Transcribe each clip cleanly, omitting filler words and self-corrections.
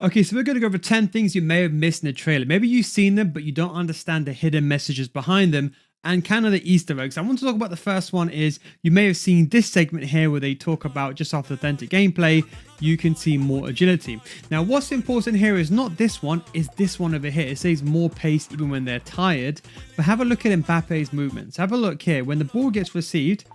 Okay, so we're going to go over 10 things you may have missed in the trailer. Maybe you've seen them, but you don't understand the hidden messages behind them and kind of the Easter eggs. I want to talk about the first one is you may have seen this segment here where they talk about just after authentic gameplay, you can see more agility. Now, what's important here is not this one, is this one over here. It says more pace even when they're tired, but have a look at Mbappe's movements. Have a look here. When the ball gets received,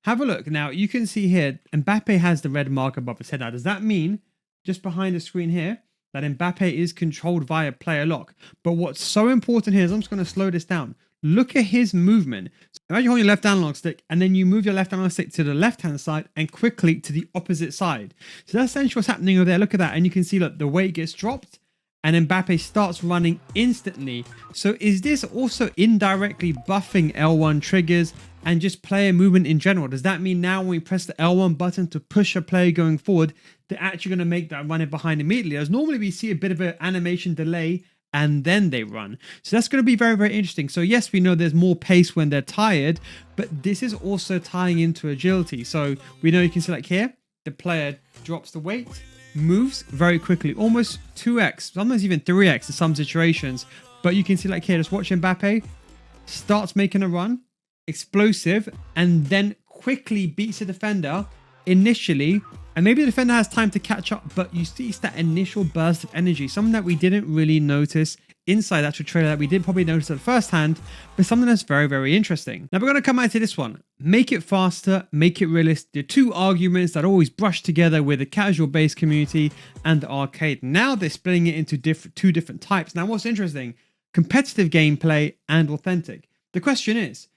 have a look. Now, you can see here, Mbappe has the red mark above his head. Now, does that mean, just behind the screen here, that Mbappe is controlled via player lock? But what's so important here is, I'm just going to slow this down. Look at his movement. So imagine holding your left analog stick and then you move your left analog stick to the left hand side and quickly to the opposite side. So that's essentially what's happening over there. Look at that. And you can see, look, the weight gets dropped and Mbappe starts running instantly. So is this also indirectly buffing L1 triggers and just player movement in general? Does that mean now when we press the L1 button to push a player going forward, they're actually going to make that run it behind immediately? As normally we see a bit of an animation delay and then they run. So that's going to be very, very interesting. So yes, we know there's more pace when they're tired, but this is also tying into agility. So we know you can see like here, the player drops the weight, moves very quickly, almost 2x, sometimes even 3x in some situations. But you can see like here, just watch Mbappe, starts making a run, explosive, and then quickly beats the defender initially. And maybe the defender has time to catch up, but you see it's that initial burst of energy, something that we didn't really notice inside that trailer that we did probably notice at first hand, but something that's very, very interesting. Now we're going to come back to this one. Make it faster, make it realistic. The two arguments that always brush together with the casual base community and the arcade. Now they're splitting it into two different types. Now what's interesting, competitive gameplay and authentic. The question is,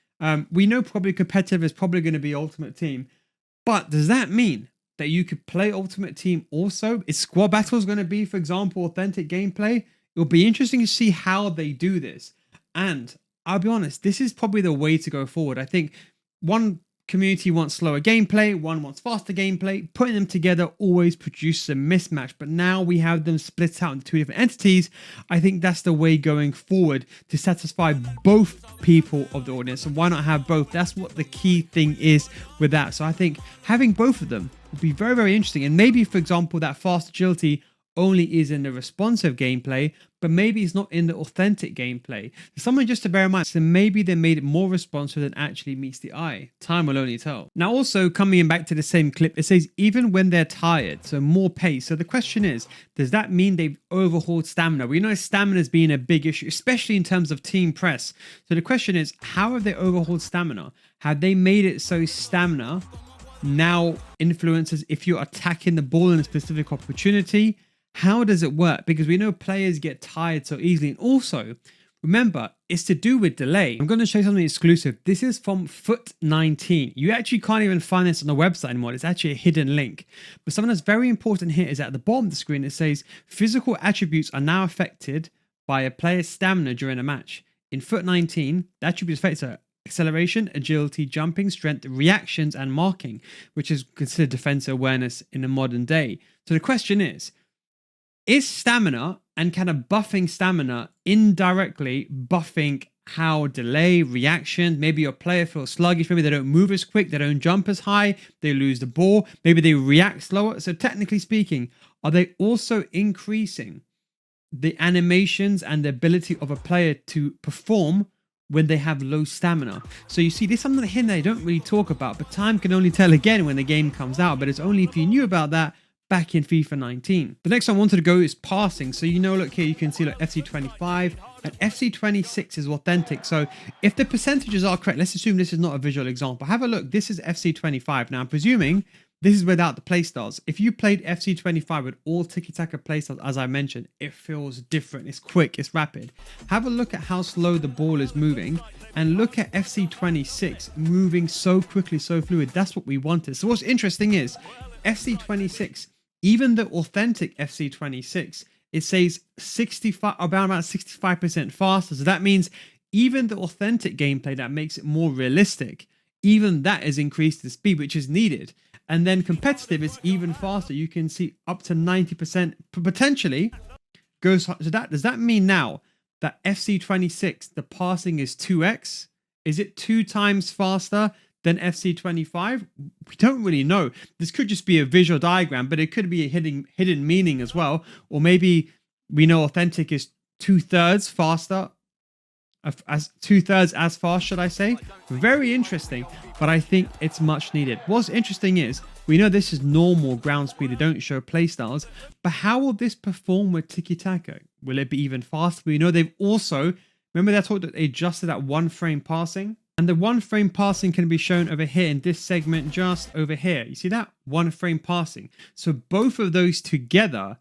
we know probably competitive is probably going to be Ultimate Team, but does that mean that you could play Ultimate Team also? Is squad battles going to be, for example, authentic gameplay? It'll be interesting to see how they do this. And I'll be honest, this is probably the way to go forward. I think one community wants slower gameplay, one wants faster gameplay. Putting them together always produces a mismatch, but now we have them split out into two different entities. I think that's the way going forward to satisfy both people of the audience. So why not have both? That's what the key thing is with that. So I think having both of them would be very, very interesting. And maybe, for example, that fast agility only is in the responsive gameplay, but maybe it's not in the authentic gameplay. Something just to bear in mind. So maybe they made it more responsive than actually meets the eye. Time will only tell. Now, also coming back to the same clip, it says even when they're tired, so more pace. So the question is, does that mean they've overhauled stamina? We know stamina has been a big issue, especially in terms of team press. So the question is, how have they overhauled stamina? Have they made it so stamina now influences if you're attacking the ball in a specific opportunity? How does it work? Because we know players get tired so easily. And also, remember, it's to do with delay. I'm going to show you something exclusive. This is from Foot 19. You actually can't even find this on the website anymore. It's actually a hidden link. But something that's very important here is at the bottom of the screen, it says physical attributes are now affected by a player's stamina during a match. In Foot 19, the attributes affected are acceleration, agility, jumping, strength, reactions, and marking, which is considered defensive awareness in the modern day. So the question is stamina and kind of buffing stamina indirectly buffing how delay, reaction, maybe your player feels sluggish, maybe they don't move as quick, they don't jump as high, they lose the ball, maybe they react slower. So technically speaking, are they also increasing the animations and the ability of a player to perform when they have low stamina? So you see, there's something here they don't really talk about, but time can only tell again when the game comes out. But it's only if you knew about that back in FIFA 19. The next one I wanted to go is passing. So you know, look here, you can see like FC25 and FC26 is authentic. So if the percentages are correct, let's assume this is not a visual example. Have a look. This is FC25. Now I'm presuming this is without the playstyles. If you played FC25 with all tiki-taka playstyles, as I mentioned, it feels different. It's quick, it's rapid. Have a look at how slow the ball is moving and look at FC26 moving so quickly, so fluid. That's what we wanted. So what's interesting is FC26, even the authentic FC26, it says 65, about 65% faster. So that means even the authentic gameplay that makes it more realistic, even that is increased the speed, which is needed. And then competitive is even faster. You can see up to 90% potentially goes. So that does that mean now that FC26, the passing is 2x? Is it 2 times faster than FC25? We don't really know. This could just be a visual diagram, but it could be a hidden meaning as well. Or maybe we know authentic is 2/3 faster, as 2/3 as fast, should I say. Very interesting, but I think it's much needed. What's interesting is we know this is normal ground speed, they don't show playstyles, but how will this perform with tiki-taka? Will it be even faster? We know they've also, remember that talk that they adjusted that 1 frame passing, and the 1 frame passing can be shown over here in this segment, just over here. You see that 1 frame passing? So both of those together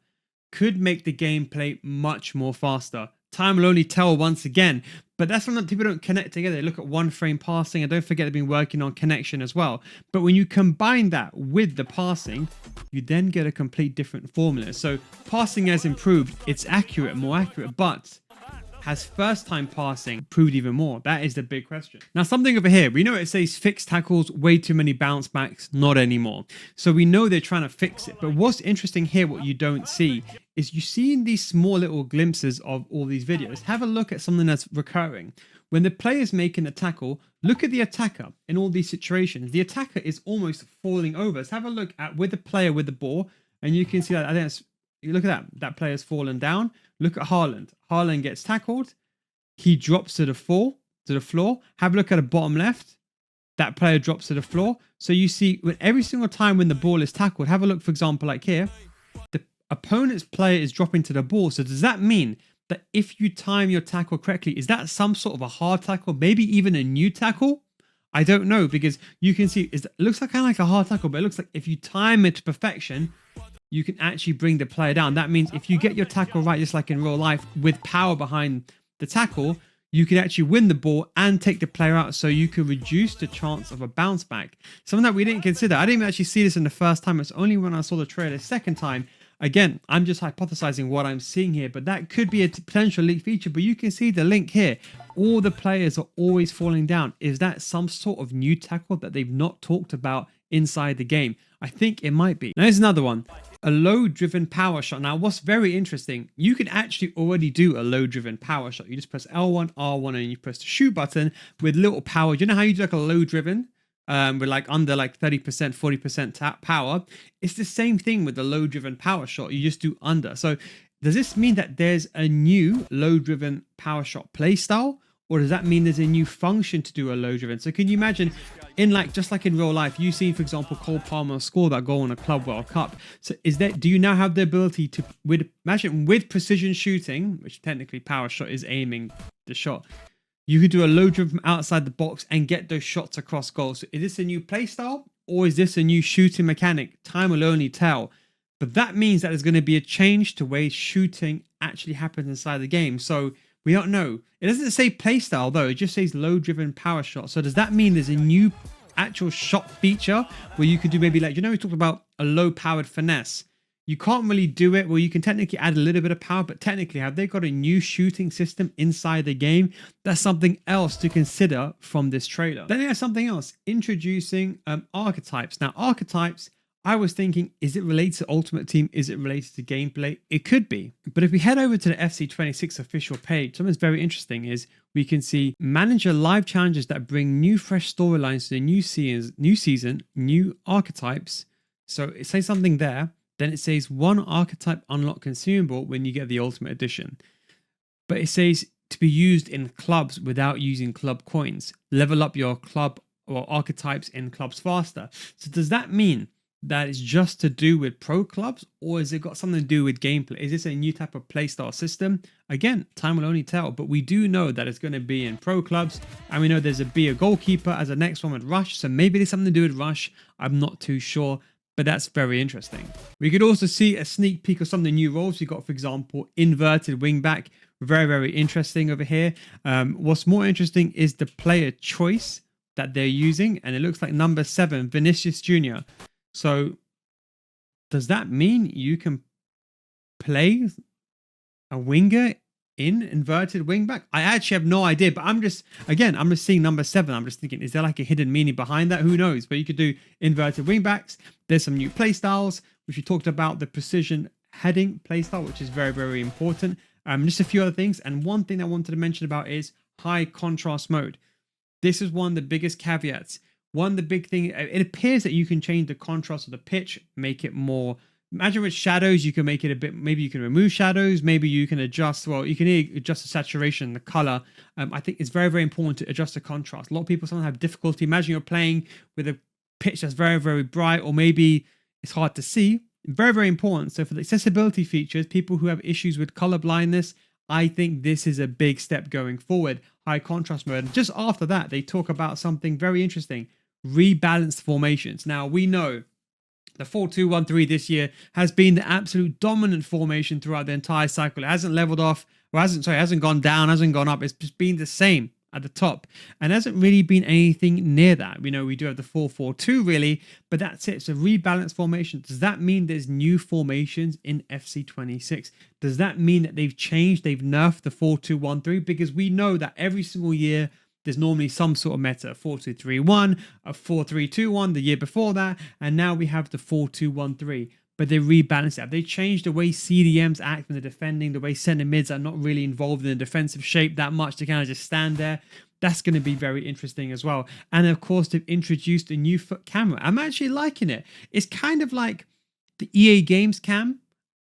could make the gameplay much more faster. Time will only tell once again, but that's something that people don't connect together. They look at 1 frame passing, and don't forget they've been working on connection as well. But when you combine that with the passing, you then get a complete different formula. So passing has improved, it's accurate, more accurate, but has first time passing proved even more? That is the big question. Now, something over here, we know it says fixed tackles, way too many bounce backs, not anymore. So we know they're trying to fix it. But what's interesting here, what you don't see, is you see in these small little glimpses of all these videos, have a look at something that's recurring. When the player's making a tackle, look at the attacker in all these situations. The attacker is almost falling over. So have a look at with the player with the ball, and you can see that. I think it's, you look at that player's fallen down. Look at Haaland. Haaland gets tackled. He drops to the floor. Have a look at the bottom left. That player drops to the floor. So you see, when every single time when the ball is tackled, have a look, for example, like here, the opponent's player is dropping to the ball. So does that mean that if you time your tackle correctly, is that some sort of a hard tackle, maybe even a new tackle? I don't know, because you can see it looks like kind of like a hard tackle, but it looks like if you time it to perfection, you can actually bring the player down. That means if you get your tackle right, just like in real life, with power behind the tackle, you can actually win the ball and take the player out, so you can reduce the chance of a bounce back. Something that we didn't consider. I didn't actually see this in the first time. It's only when I saw the trailer the second time. Again, I'm just hypothesizing what I'm seeing here, but that could be a potential leak feature. But you can see the link here. All the players are always falling down. Is that some sort of new tackle that they've not talked about inside the game? I think it might be. Now, here's another one. A low-driven power shot. Now, what's very interesting, you can actually already do a low-driven power shot. You just press L1, R1, and you press the shoot button with little power. Do you know how you do like a low-driven? With like under like 30%, 40% power? It's the same thing with the low-driven power shot. You just do under. So does this mean that there's a new low-driven power shot playstyle? Or does that mean there's a new function to do a low driven? So can you imagine, in like just like in real life, you've seen, for example, Cole Palmer score that goal in a Club World Cup. So do you now have the ability to, imagine with precision shooting, which technically power shot is aiming the shot, you could do a low driven from outside the box and get those shots across goals. So is this a new play style, or is this a new shooting mechanic? Time will only tell. But that means that there's going to be a change to way shooting actually happens inside the game. So we don't know. It doesn't say playstyle though. It just says low-driven power shot. So does that mean there's a new actual shot feature where you could do maybe like, we talked about a low-powered finesse. You can't really do it. Well, you can technically add a little bit of power, but technically, have they got a new shooting system inside the game? That's something else to consider from this trailer. Then there's something else. Introducing archetypes. Now, archetypes, I was thinking, is it related to Ultimate Team? Is it related to gameplay? It could be. But if we head over to the FC26 official page, something that's very interesting is we can see manager live challenges that bring new fresh storylines to the new season, new archetypes. So it says something there. Then it says one archetype unlock consumable when you get the Ultimate Edition. But it says to be used in clubs without using club coins. Level up your club or archetypes in clubs faster. So does that mean that it's just to do with pro clubs, or has it got something to do with gameplay? Is this a new type of playstyle system? Again, time will only tell, but we do know that it's going to be in pro clubs, and we know there's a goalkeeper as a next one with Rush, so maybe there's something to do with Rush. I'm not too sure, but that's very interesting. We could also see a sneak peek of some of the new roles. You got, for example, inverted wingback. Very, very interesting over here. What's more interesting is the player choice that they're using, and it looks like number 7, Vinicius Jr. So does that mean you can play a winger in inverted wingback? I actually have no idea, but I'm just seeing number 7. I'm just thinking, is there like a hidden meaning behind that? Who knows? But you could do inverted wingbacks. There's some new play styles, which we talked about, the precision heading play style, which is very, very important. Just a few other things. And one thing I wanted to mention about is high contrast mode. This is one of the biggest caveats. one of the big thing, it appears that you can change the contrast of the pitch, make it more. Imagine with shadows, you can make it a bit. Maybe you can remove shadows. Maybe you can adjust. Well, you can adjust the saturation, the color. I think it's very, very important to adjust the contrast. A lot of people sometimes have difficulty. Imagine you're playing with a pitch that's very, very bright, or maybe it's hard to see. Very, very important. So for the accessibility features, people who have issues with color blindness, I think this is a big step going forward. High contrast mode. And just after that, they talk about something very interesting: rebalanced formations. Now we know the 4-2-1-3 this year has been the absolute dominant formation throughout the entire cycle. It hasn't leveled off, or hasn't gone down, hasn't gone up. It's just been the same at the top, and hasn't really been anything near that. We know we do have the 4-4-2 really, but that's it. So rebalanced formation. Does that mean there's new formations in FC26? Does that mean that they've changed, they've nerfed the 4-2-1-3? Because we know that every single year there's normally some sort of meta, 4-2-3-1, a 4-3-2-1 the year before that, and now we have the 4-2-1-3. But they rebalanced it. Have they changed the way CDMs act when they're defending, the way center mids are not really involved in the defensive shape that much to kind of just stand there? That's going to be very interesting as well. And of course, they've introduced a new foot camera. I'm actually liking it. It's kind of like the EA Games cam,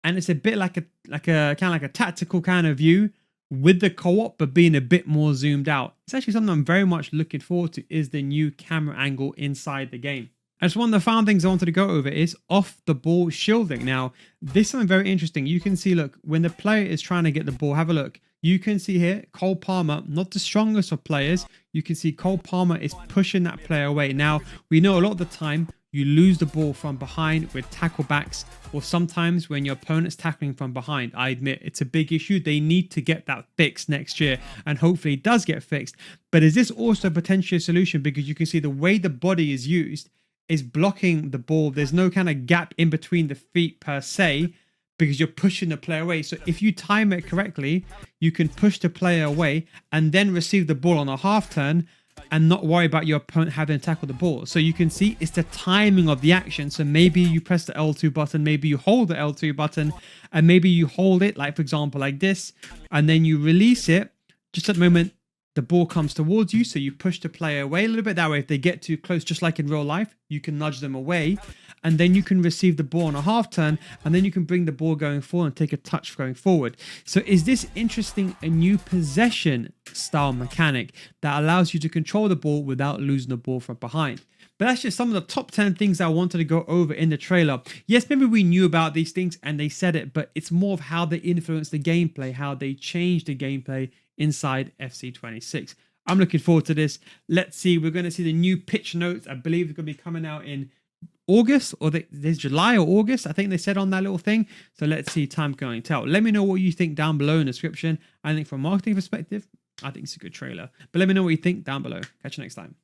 and it's a bit like a kind of like a tactical kind of view with the co-op, but being a bit more zoomed out. It's actually something I'm very much looking forward to, is the new camera angle inside the game. And so one of the final things I wanted to go over is off the ball shielding. Now, this is something very interesting. You can see, look, when the player is trying to get the ball, have a look. You can see here, Cole Palmer, not the strongest of players. You can see Cole Palmer is pushing that player away. Now, we know a lot of the time you lose the ball from behind with tackle backs, or sometimes when your opponent's tackling from behind. I admit it's a big issue. They need to get that fixed next year, and hopefully it does get fixed. But is this also potentially a solution? Because you can see the way the body is used is blocking the ball. There's no kind of gap in between the feet per se, because you're pushing the player away. So if you time it correctly, you can push the player away and then receive the ball on a half turn and not worry about your opponent having to tackle the ball. So you can see it's the timing of the action. So maybe you press the L2 button, maybe you hold the L2 button, and maybe you hold it, like for example, like this, and then you release it just at the moment the ball comes towards you. So you push the player away a little bit. That way, if they get too close, just like in real life, you can nudge them away, and then you can receive the ball on a half turn, and then you can bring the ball going forward and take a touch going forward. So is this interesting, a new possession style mechanic that allows you to control the ball without losing the ball from behind? But that's just some of the top 10 things I wanted to go over in the trailer. Yes, maybe we knew about these things and they said it, but it's more of how they influence the gameplay, how they change the gameplay inside FC26. I'm looking forward to this. Let's see. We're going to see the new pitch notes. I believe it's going to be coming out in August, or there's July or August, I think they said on that little thing. So let's see. Time can only tell. Let me know what you think down below in the description. I think from a marketing perspective, I think it's a good trailer. But let me know what you think down below. Catch you next time.